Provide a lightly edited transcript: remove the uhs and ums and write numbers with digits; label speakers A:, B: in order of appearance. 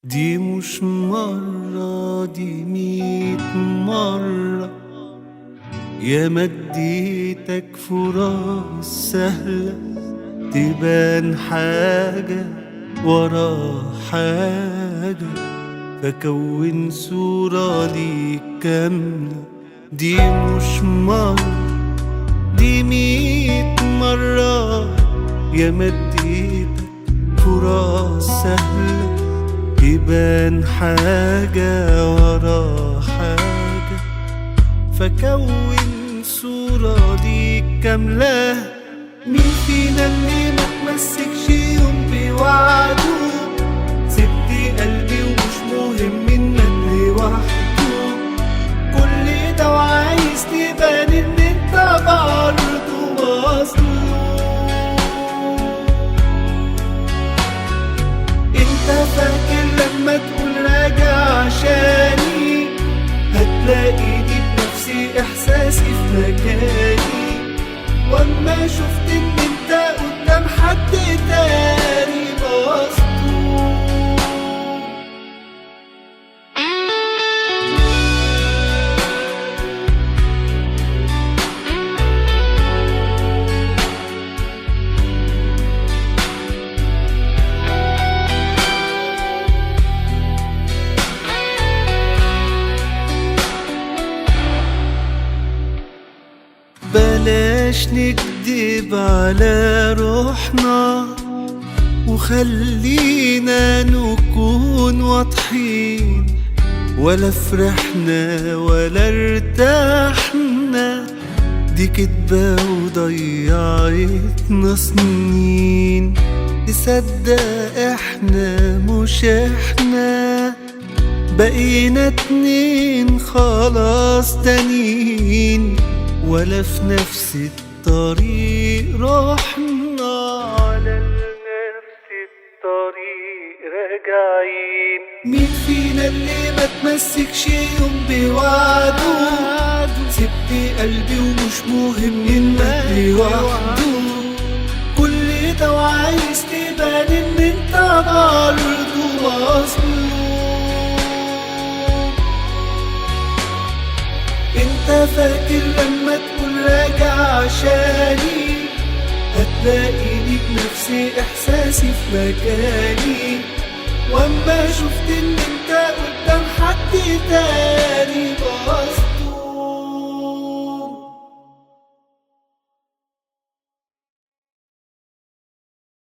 A: دي مش مرة، دي 100 مرة يا مديتك فرص سهلة تبان حاجة ورا حاجة، فكون صورة ليك كاملة. دي مش مرة، دي 100 مرة يا مديتك فرص سهلة تبان حاجة ورا حاجة، فكون صورة ليك كاملة. مين فينا اللي ما تمسكش يوم بوعده؟ سبت قلبي ومش مهم انك لوحده، كل ده وعايز تبان ان انت برضه مظلوم. انت فاكر لما تقول راجع عشاني هتلاقيني بنفسي احساسي في مكاني، واما شفت ان انت قدام حد تاني مظلوم. بلاش نكدب على روحنا وخلينا نكون واضحين، ولا فرحنا ولا ارتحنا، دي كدبة وضيعتنا سنين. تصدق احنا مش احنا، بقينا اتنين خلاص تانيين، ولا في نفس الطريق رحنا، على نفس الطريق راجعين. مين فينا اللي ما تمسكش يوم بوعده؟ سبت قلبي ومش مهم انك لوحده، كل ده وعايز تبان ان انت برضه مظلوم. انت فاكر لما تقول راجع عشاني هتلاقيني بنفسي احساسي في مكاني، واما شفت ان انت قدام حد تاني